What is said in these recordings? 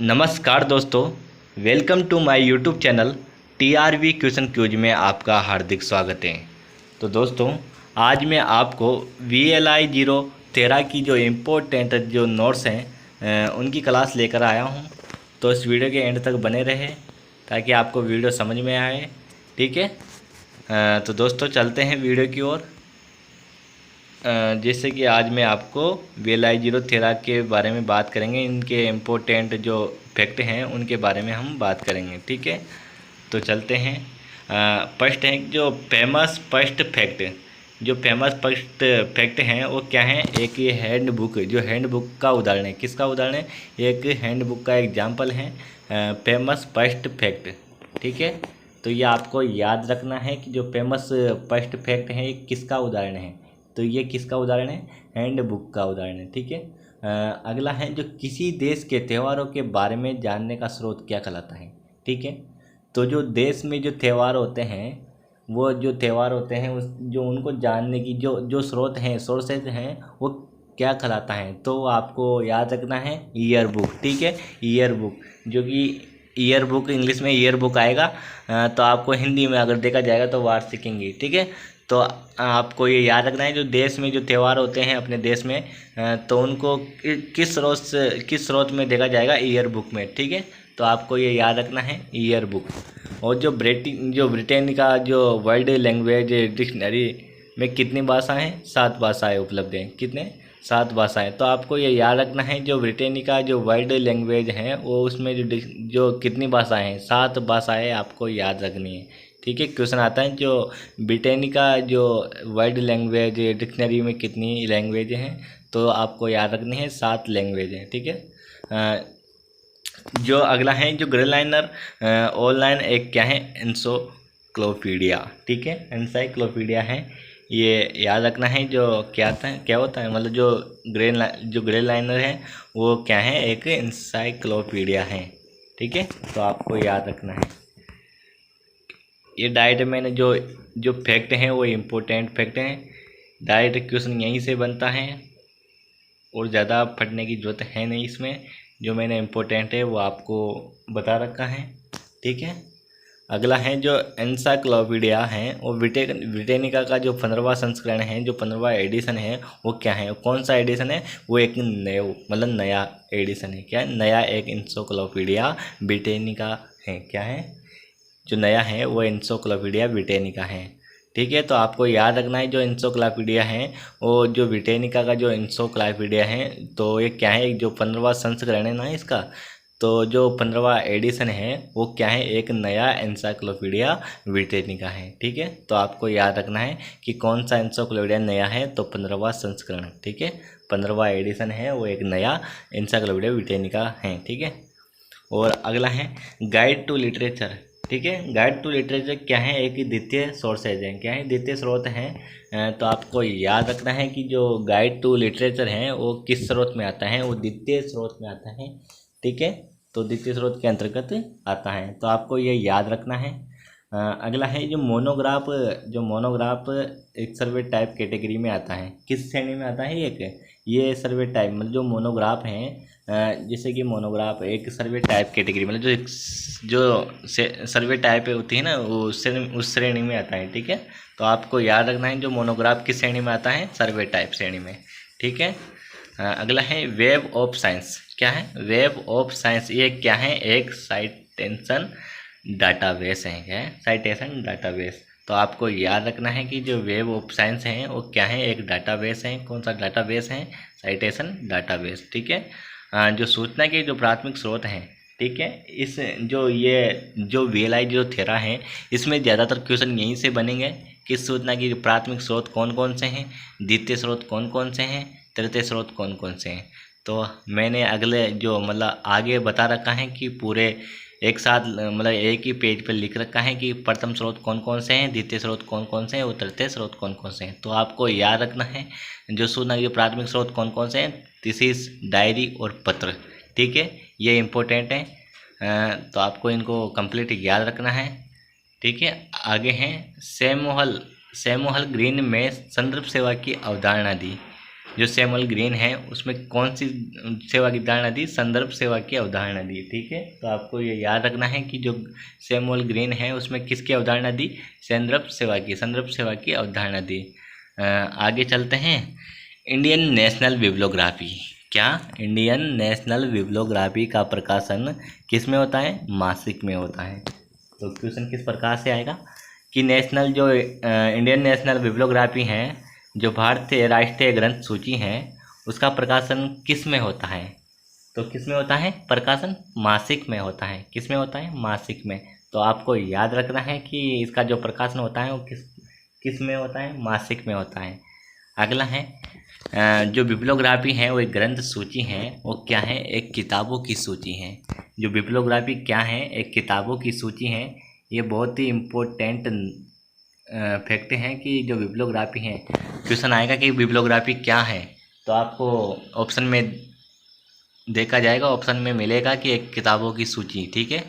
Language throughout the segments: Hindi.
नमस्कार दोस्तों, welcome to my YouTube channel TRV question cues में आपका हार्दिक स्वागत है। तो दोस्तों, आज मैं आपको VLI 013 की जो इम्पोर्टेंट जो नोट्स हैं उनकी क्लास लेकर आया हूं। तो इस वीडियो के एंड तक बने रहे ताकि आपको वीडियो समझ में आए। ठीक है, तो दोस्तों चलते हैं वीडियो की ओर। जैसे कि आज मैं आपको VLI 013 के बारे में बात करेंगे। इनके इम्पोर्टेंट जो फैक्ट हैं उनके बारे में हम बात करेंगे। ठीक है, तो चलते हैं। फर्स्ट है जो फेमस फर्स्ट फैक्ट। जो फेमस फर्स्ट फैक्ट हैं वो क्या है? एक ये हैंड बुक, जो हैंड बुक का उदाहरण है। किसका उदाहरण है? एक हैंड बुक का एग्जाम्पल है फेमस फर्स्ट फैक्ट। ठीक है, तो ये आपको याद रखना है कि जो फेमस फर्स्ट फैक्ट है ये किसका उदाहरण है। तो ये किसका उदाहरण है? हैंड बुक का उदाहरण है। ठीक है, अगला है जो किसी देश के त्योहारों के बारे में जानने का स्रोत क्या कहलाता है। ठीक है, तो जो देश में जो त्यौहार होते हैं, वो जो त्यौहार होते हैं उस जो उनको जानने की जो जो स्रोत हैं, सोर्सेज हैं, वो क्या कहलाता है? तो आपको याद रखना है ईयर बुक। ठीक है, ईयर बुक, जो कि ईयर बुक इंग्लिश में ईयर बुक आएगा, तो आपको हिंदी में अगर देखा जाएगा तो वार्षिक इंगी। ठीक है, तो आपको ये याद रखना है जो देश में जो त्यौहार होते हैं अपने देश में, तो उनको किस स्रोत में देखा जाएगा? ईयर बुक में। ठीक है, तो आपको ये याद रखना है ईयर बुक। और जो ब्रिटेन का जो वर्ल्ड लैंग्वेज डिक्शनरी में कितनी भाषाएं हैं? 7 भाषाएं उपलब्ध हैं। कितने? 7 भाषाएं। तो आपको ये याद रखना है जो ब्रिटेन का जो वर्ल्ड लैंग्वेज है वो उसमें जो कितनी भाषाएं हैं? 7 भाषाएं आपको याद रखनी है। ठीक है, क्वेश्चन आता है जो ब्रिटेन का जो वर्ल्ड लैंग्वेज डिक्शनरी में कितनी लैंग्वेज हैं? तो आपको याद रखनी है 7 लैंग्वेज हैं। ठीक है, जो अगला है जो ग्रेलाइनर ऑनलाइन एक क्या है? एनसाइक्लोपीडिया। ठीक है, एनसाइक्लोपीडिया है, ये याद रखना है। जो क्या होता है मतलब जो ग्रे लाइनर है वो क्या है? एक एनसाइक्लोपीडिया है। ठीक है, तो आपको याद रखना है। ये डायरेक्ट मैंने जो फैक्ट हैं वो इम्पोर्टेंट फैक्ट हैं। डायरेक्ट क्वेश्चन यहीं से बनता है और ज़्यादा पढ़ने की ज़रूरत है नहीं इसमें। जो मैंने इम्पोर्टेंट है वो आपको बता रखा है। ठीक है, अगला है जो एनसाइक्लोपीडिया है वो ब्रिटेनिका का जो 15वां संस्करण है, जो 15वां एडिशन है, वो क्या है? कौन सा एडिशन है? वो एक नया एडिशन है। क्या है? नया एक एनसाइक्लोपीडिया ब्रिटेनिका है। क्या है? जो नया है वो एनसाइक्लोपीडिया ब्रिटेनिका है। ठीक है, तो आपको याद रखना है जो एनसाइक्लोपीडिया है वो जो ब्रिटेनिका का जो एनसाइक्लोपीडिया है, तो ये क्या है? जो 15वां संस्करण है ना इसका, तो जो 15वां एडिशन है वो क्या है? एक नया एनसाइक्लोपीडिया ब्रिटेनिका है। ठीक है, तो आपको याद रखना है कि कौन सा एनसाइक्लोपीडिया नया है, तो 15वां संस्करण। ठीक है, 15वां एडिशन है वो एक नया एनसाइक्लोपीडिया ब्रिटेनिका है। ठीक है, और अगला है गाइड टू लिटरेचर। ठीक है, गाइड टू लिटरेचर क्या है? एक द्वितीय सोर्सेज है। क्या है? द्वितीय स्रोत हैं। तो आपको याद रखना है कि जो गाइड टू लिटरेचर है वो किस स्रोत में आता है? वो द्वितीय स्रोत में आता है। ठीक है, तो द्वितीय स्रोत के अंतर्गत आता है, तो आपको ये याद रखना है। अगला है जो मोनोग्राफ एक सर्वे टाइप कैटेगरी में आता है। किस श्रेणी में आता है? ये सर्वे टाइप मतलब जो मोनोग्राफ हैं, जैसे कि मोनोग्राफ एक सर्वे टाइप कैटेगरी मतलब जो सर्वे टाइप होती है ना, वो उस श्रेणी में आता है। ठीक है, तो आपको याद रखना है जो मोनोग्राफ किस श्रेणी में आता है? सर्वे टाइप श्रेणी में। ठीक है, अगला है वेब ऑफ साइंस। क्या है? वेब ऑफ साइंस, ये क्या है? एक साइटेशन डाटाबेस है। क्या है? Citation database. तो आपको याद रखना है कि जो वेब ऑफ साइंस है वो क्या है? एक डाटाबेस है। कौन सा डाटाबेस है? Citation database. ठीक है, जो सूचना के जो प्राथमिक स्रोत हैं, ठीक है, इस जो VLI 013 है इसमें ज़्यादातर क्वेश्चन यहीं से बनेंगे कि सूचना की प्राथमिक स्रोत कौन कौन से हैं, द्वितीय स्रोत कौन कौन से हैं, तृतीय स्रोत कौन कौन से हैं। तो मैंने अगले जो मतलब आगे बता रखा है कि पूरे एक साथ मतलब एक ही पेज पर लिख रखा है कि प्रथम स्रोत कौन कौन से हैं, द्वितीय स्रोत कौन कौन से हैं और तृतीय स्रोत कौन कौन से हैं। तो आपको याद रखना है जो सूचना के प्राथमिक स्रोत कौन कौन से हैं, थीसिस, डायरी और पत्र। ठीक है, ये इम्पोर्टेंट है, तो आपको इनको कंप्लीट याद रखना है। ठीक है, आगे हैं सैमुअल ग्रीन में संदर्भ सेवा की अवधारणा दी। जो सैमुअल ग्रीन है उसमें कौन सी सेवा की अवधारणा दी? संदर्भ सेवा की अवधारणा दी। ठीक है, तो आपको ये याद रखना है कि जो सैमुअल ग्रीन है उसमें किसकी अवधारणा दी? संदर्भ सेवा की अवधारणा दी। आगे चलते हैं। इंडियन नेशनल बिब्लियोग्राफी, क्या इंडियन नेशनल बिब्लियोग्राफी का प्रकाशन किस में होता है? मासिक में होता है। तो क्वेश्चन किस प्रकार से आएगा कि नेशनल जो इंडियन नेशनल बिब्लियोग्राफी है, जो भारतीय राष्ट्रीय ग्रंथ सूची है, उसका प्रकाशन किस में होता है? तो किस में होता है प्रकाशन? मासिक में होता है। किस में होता है? मासिक में। तो आपको याद रखना है कि इसका जो प्रकाशन होता है वो किस में होता है? मासिक में होता है। अगला है जो बिब्लियोग्राफी है वो एक ग्रंथ सूची है, वो क्या है? एक किताबों की सूची है। जो बिब्लियोग्राफी क्या है? एक किताबों की सूची है। ये बहुत ही इम्पोर्टेंट फैक्ट है कि जो बिब्लियोग्राफी है, क्वेश्चन आएगा कि बिब्लियोग्राफी क्या है, तो आपको ऑप्शन में देखा जाएगा, ऑप्शन में मिलेगा कि एक किताबों की सूची। ठीक है,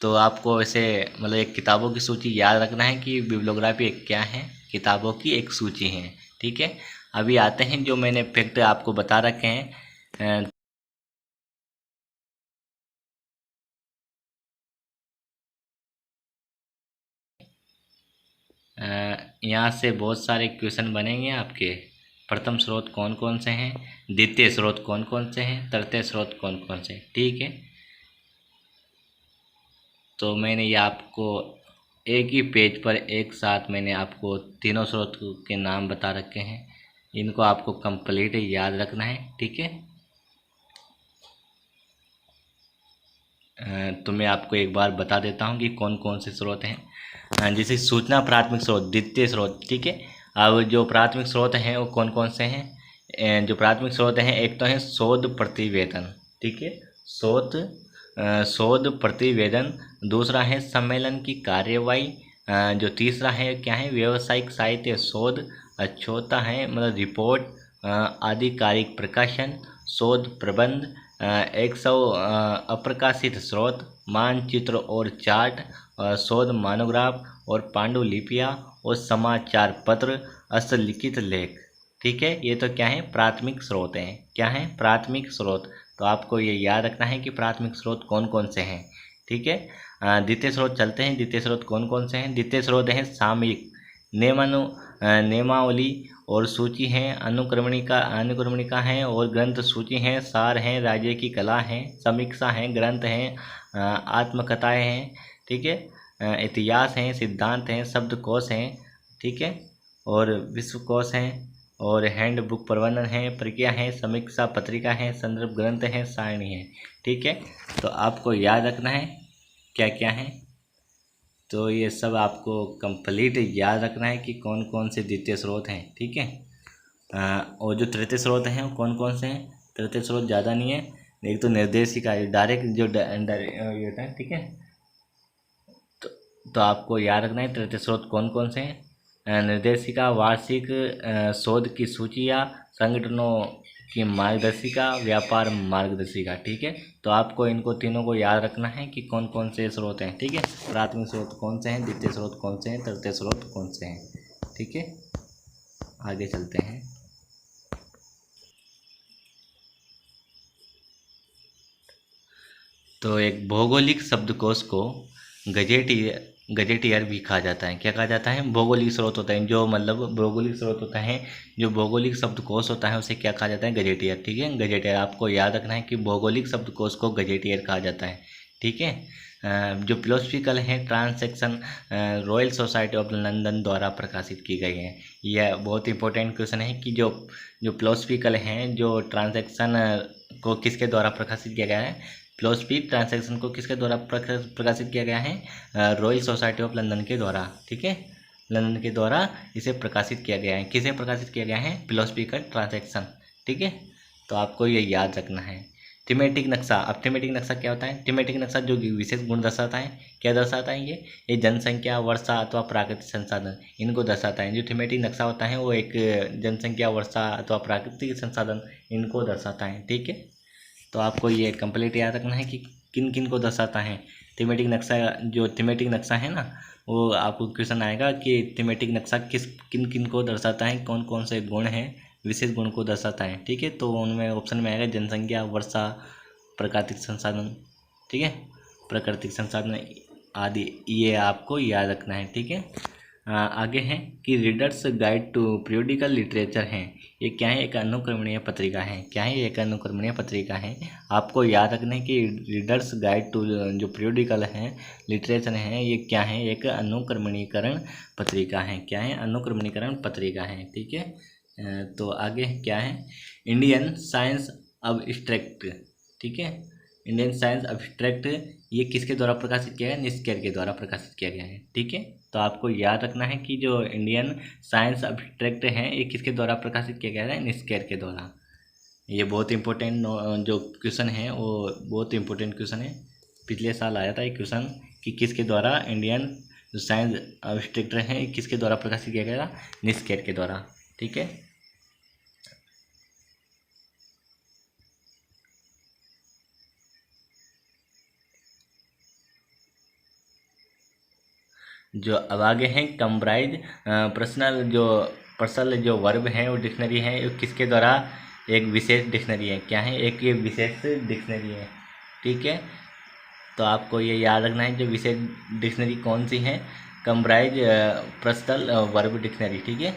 तो आपको ऐसे मतलब एक किताबों की सूची याद रखना है कि बिब्लियोग्राफी एक क्या है? किताबों की एक सूची है। ठीक है, अभी आते हैं जो मैंने फैक्ट आपको बता रखे हैं। यहाँ से बहुत सारे क्वेश्चन बनेंगे आपके। प्रथम स्रोत कौन कौन से हैं, द्वितीय स्रोत कौन कौन से हैं, तृतीय स्रोत कौन कौन से। ठीक है, तो मैंने ये आपको एक ही पेज पर एक साथ मैंने आपको तीनों स्रोत के नाम बता रखे हैं। इनको आपको कंप्लीट याद रखना है। ठीक है, तो मैं आपको एक बार बता देता हूँ कि कौन कौन से स्रोत हैं। जैसे सूचना प्राथमिक स्रोत, द्वितीय स्रोत। ठीक है, अब जो प्राथमिक स्रोत हैं वो कौन कौन से हैं? जो प्राथमिक स्रोत हैं, एक तो है शोध प्रतिवेदन। ठीक है, शोध प्रतिवेदन। दूसरा है सम्मेलन की कार्यवाही। जो तीसरा है क्या है? व्यावसायिक साहित्य शोध। चौथा है मतलब रिपोर्ट, आधिकारिक प्रकाशन, शोध प्रबंध। 100 अप्रकाशित स्रोत, मानचित्र और चार्ट, शोध मोनोग्राफ और पांडुलिपियाँ और समाचार पत्र, हस्तलिखित लेख। ठीक है, ये तो क्या है? प्राथमिक स्रोत हैं। क्या है? प्राथमिक स्रोत। तो आपको ये याद रखना है कि प्राथमिक स्रोत कौन कौन से हैं। ठीक है, द्वितीय स्रोत चलते हैं। द्वितीय स्रोत कौन कौन से हैं? द्वितीय स्रोत हैं सामयिक, नियमावली और सूची है, अनुक्रमणिका है और ग्रंथ सूची है, सार हैं, राज्य की कला है, समीक्षा है, ग्रंथ हैं, आत्मकथाएं हैं। ठीक है, इतिहास हैं, सिद्धांत हैं, शब्दकोश हैं। ठीक है, और विश्वकोश हैं और हैंड बुक प्रबंधन है, प्रक्रिया है, समीक्षा पत्रिका है, संदर्भ ग्रंथ है, सारणी है। ठीक है, तो आपको याद रखना है क्या क्या है। तो ये सब आपको कंप्लीट याद रखना है कि कौन कौन से द्वितीय स्रोत हैं। ठीक है, और जो तृतीय स्रोत हैं वो कौन कौन से हैं? तृतीय स्रोत ज़्यादा नहीं है, एक तो निर्देशिका डायरेक्ट जो ये होता है। ठीक है, तो आपको याद रखना है तृतीय स्रोत कौन कौन से हैं। निर्देशिका, वार्षिक शोध की सूचियाँ, संगठनों की मार्गदर्शिका, व्यापार मार्गदर्शिका। ठीक है, तो आपको इनको तीनों को याद रखना है कि कौन कौन से स्रोत हैं। ठीक है, प्राथमिक स्रोत कौन से हैं, द्वितीय स्रोत कौन से हैं, तृतीय स्रोत कौन से हैं। ठीक है, आगे चलते हैं। तो एक भौगोलिक शब्दकोश को गजेटियर भी कहा जाता है। क्या कहा जाता है? भौगोलिक स्रोत होता है, जो मतलब भौगोलिक स्रोत होता है, जो भौगोलिक शब्दकोश होता है उसे क्या कहा जाता है? गजेटियर। ठीक है, गजेटियर। आपको याद रखना है कि भौगोलिक शब्दकोश को गजेटियर कहा जाता है। ठीक है, जो फिलोसफिकल है transaction royal society of London द्वारा प्रकाशित की गई है। यह बहुत इंपॉर्टेंट क्वेश्चन है कि जो फिलोसफिकल हैं, जो ट्रांसैक्शन को किसके द्वारा प्रकाशित किया गया है? फिलोसफी ट्रांसैक्शन को किसके द्वारा प्रकाशित किया गया है? रॉयल सोसाइटी ऑफ लंदन के द्वारा। ठीक है, लंदन के द्वारा इसे प्रकाशित किया गया है। किसे प्रकाशित किया गया है? Philosophical transaction. ठीक है, तो आपको ये याद रखना है। थीमेटिक नक्शा। अब थीमेटिक नक्शा क्या होता है? थीमेटिक नक्शा जो विशेष गुण दर्शाता है, क्या दर्शाता है? ये जनसंख्या, वर्षा अथवा प्राकृतिक संसाधन, इनको दर्शाता है। जो थीमेटिक नक्शा होता है वो एक जनसंख्या, वर्षा अथवा प्राकृतिक संसाधन, इनको दर्शाता है। ठीक है, तो आपको ये कंप्लीट याद रखना है कि किन किन को दर्शाता है थीमेटिक नक्शा। जो थीमेटिक नक्शा है ना, वो आपको क्वेश्चन आएगा कि थीमेटिक नक्शा किन किन को दर्शाता है, कौन कौन से गुण हैं विशेष गुण को दर्शाता है। ठीक है, तो उनमें ऑप्शन में आएगा जनसंख्या, वर्षा, प्राकृतिक संसाधन, ठीक है, प्राकृतिक संसाधन आदि, ये आपको याद रखना है। ठीक है, आगे है कि readers guide to periodical literature है, ये क्या है, एक अनुक्रमणीय पत्रिका है। क्या है, एक अनुक्रमणीय पत्रिका है। आपको याद रखना है कि रीडर्स गाइड टू जो पीरियोडिकल है लिटरेचर है, ये क्या है, एक अनुक्रमणीकरण पत्रिका है। क्या है, अनुक्रमणीकरण पत्रिका है। ठीक है, तो आगे क्या है, इंडियन साइंस अब्स्ट्रैक्ट। ठीक है, इंडियन साइंस अब्स्ट्रैक्ट ये किसके द्वारा प्रकाशित किया गया, निस्केर के द्वारा प्रकाशित किया गया है। ठीक है, तो आपको याद रखना है कि जो इंडियन साइंस अब्स्ट्रैक्ट है ये किसके द्वारा प्रकाशित किया गया है, निस्केर के द्वारा। ये बहुत इंपॉर्टेंट जो क्वेश्चन है वो बहुत इंपॉर्टेंट क्वेश्चन है, पिछले साल आया था ये क्वेश्चन कि किसके द्वारा इंडियन जो साइंस अब्स्ट्रैक्ट है किसके द्वारा प्रकाशित किया गया, निस्केर के द्वारा। ठीक है, जो अब आगे हैं कंप्राइज पर्सनल जो वर्ब है वो डिक्शनरी है, वो किसके द्वारा, एक विशेष डिक्शनरी है। क्या है, एक ये विशेष डिक्शनरी है। ठीक है, तो आपको ये याद रखना है जो विशेष डिक्शनरी कौन सी है, कंप्राइज पर्सनल वर्ब डिक्शनरी। ठीक है,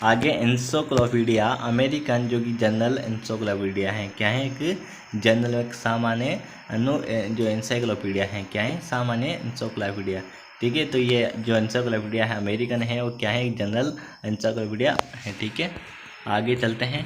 आगे एंसाइक्लोपीडिया अमेरिकन जो कि जनरल एंसाइक्लोपीडिया है। क्या है, एक जनरल एक सामान्य जो एंसाइक्लोपीडिया है, क्या है, सामान्य एंसाइक्लोपीडिया। ठीक है, तो ये जो एंसाइक्लोपीडिया है अमेरिकन है वो क्या है, एक जनरल एंसाइक्लोपीडिया है। ठीक है, आगे चलते हैं।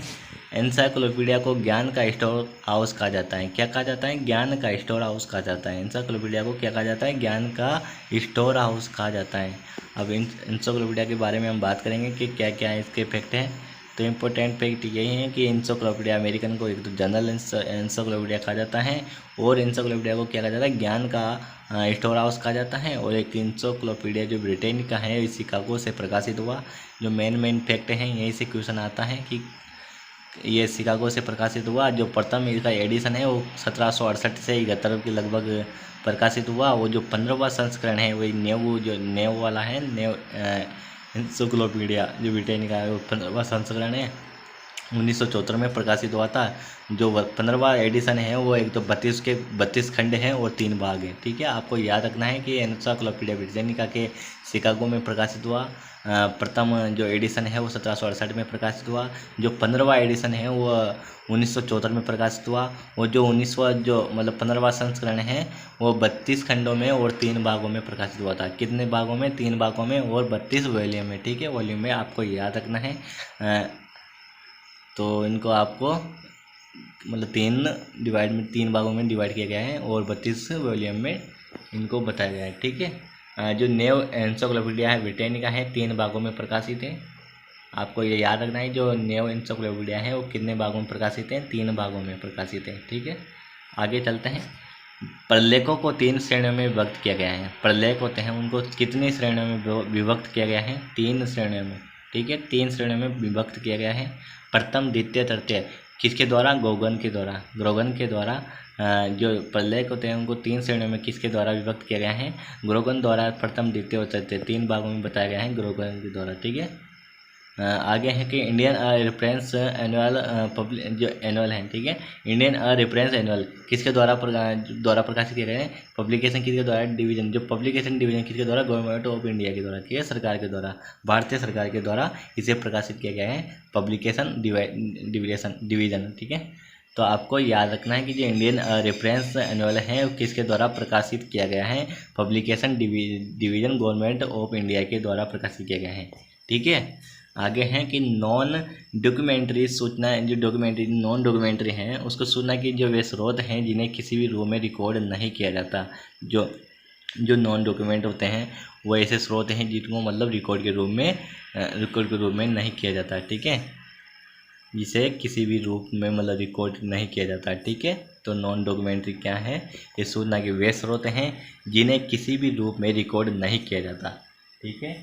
एंसाइक्लोपीडिया को ज्ञान का स्टोर हाउस कहा जाता है। क्या कहा जाता है, ज्ञान का स्टोर हाउस कहा जाता है। एंसाइक्लोपीडिया को क्या कहा जाता है, ज्ञान का स्टोर हाउस कहा जाता है। अब एंसाइक्लोपीडिया के बारे में हम बात करेंगे कि क्या क्या इसके फैक्ट हैं। तो इम्पोर्टेंट फैक्ट यही है कि एंसाइक्लोपीडिया अमेरिकन को एक तो जनरल एंसाइक्लोपीडिया कहा जाता है, और एंसाइक्लोपीडिया को क्या कहा जाता है, ज्ञान का स्टोर हाउस कहा जाता है। और एक एंसाइक्लोपीडिया जो ब्रिटेन का है शिकागो से प्रकाशित हुआ। जो मेन फैक्ट हैं यहीं से क्वेश्चन आता है कि ये शिकागो से प्रकाशित हुआ। जो प्रथम इसका एडिशन है वो 1768 से 71 के लगभग प्रकाशित हुआ। वो जो 15वां संस्करण है वही नेव वाला है, एंसाइक्लोपीडिया जो ब्रिटेन का है वो 15वां संस्करण है, 1974 में प्रकाशित हुआ था। जो 15वां एडिशन है वो एक तो 32 खंड हैं और 3 भाग हैं। ठीक है, आपको याद रखना है कि एनसाइक्लोपीडिया ब्रिटानिका के शिकागो में प्रकाशित हुआ। प्रथम जो एडिशन है वो 1768 में प्रकाशित हुआ। जो 15वां एडिशन है वो 1974 में प्रकाशित हुआ। वो जो 19वां जो मतलब 15वां संस्करण है वो 32 खंडों में और 3 भागों में प्रकाशित हुआ था। कितने भागों में, 3 भागों में और 32 वॉल्यूम में। ठीक है, वॉल्यूम में आपको याद रखना है। तो इनको आपको मतलब 3 भागों में डिवाइड किया गया है और 32 वॉल्यूम में इनको बताया गया है। ठीक है, जो नेव एंसाइक्लोपीडिया है ब्रिटानिका है 3 भागों में प्रकाशित है। आपको ये याद रखना है जो नेव एंसाइक्लोपीडिया है वो कितने भागों में प्रकाशित है, 3 भागों में प्रकाशित है। ठीक है, आगे चलते हैं। प्रलेखों को 3 श्रेणियों में विभक्त किया गया है। प्रलेख होते हैं उनको कितनी श्रेणियों में विभक्त किया गया है, 3 श्रेणियों में। ठीक है, 3 श्रेणियों में विभक्त किया गया है। प्रथम, द्वितीय, तृतीय किसके द्वारा, ग्रोगन के द्वारा जो प्रलेख होते हैं उनको 3 श्रेणियों में किसके द्वारा विभक्त किया गया है, ग्रोगन द्वारा। प्रथम, द्वितीय और तृतीय 3 भागों में बताया गया है ग्रोगन के द्वारा। ठीक है, आगे है कि इंडियन रेफरेंस एनुअल जो एनुअल है। ठीक है, इंडियन रेफरेंस एनुअल किसके द्वारा प्रकाशित किया गया है, पब्लिकेशन किसके द्वारा, डिवीजन जो पब्लिकेशन डिवीजन किसके द्वारा, गवर्नमेंट ऑफ इंडिया के द्वारा। ठीक है, सरकार के द्वारा, भारतीय सरकार के द्वारा इसे प्रकाशित किया गया है, पब्लिकेशन डिवीजन। ठीक है, तो आपको याद रखना है कि जो इंडियन रेफरेंस एनुअल है वो किसके द्वारा प्रकाशित किया गया है, publication division government of India के द्वारा प्रकाशित किया गया है। ठीक है, आगे हैं कि नॉन डॉक्यूमेंट्री सूचना, जो नॉन डॉक्यूमेंट्री हैं उसको सूचना की जो वे स्रोत हैं जिन्हें किसी भी रूप में रिकॉर्ड नहीं किया जाता। जो नॉन डॉक्यूमेंट होते हैं वो ऐसे स्रोत हैं जिनको मतलब रिकॉर्ड के रूप में नहीं किया जाता। ठीक है, जिसे किसी भी रूप में मतलब रिकॉर्ड नहीं किया जाता। ठीक है, तो नॉन डॉक्यूमेंट्री क्या है, ये सूचना के वे स्रोत हैं जिन्हें किसी भी रूप में रिकॉर्ड नहीं किया जाता। ठीक है,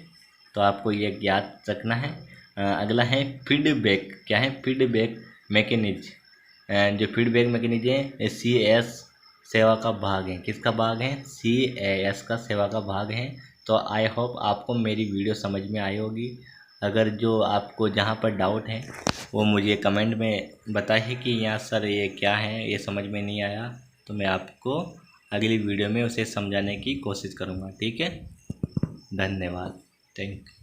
तो आपको ये याद रखना है। अगला है फीडबैक। क्या है, फीडबैक मैकेनिज्म। जो फीडबैक मैकेनिज्म है CAS सेवा का भाग है। किसका भाग है, CAS का सेवा का भाग है। तो आई होप आपको मेरी वीडियो समझ में आई होगी। अगर जो आपको जहाँ पर डाउट है वो मुझे कमेंट में बताइए कि यहाँ सर ये क्या है, ये समझ में नहीं आया, तो मैं आपको अगली वीडियो में उसे समझाने की कोशिश करूँगा। ठीक है, धन्यवाद, थैंक यू।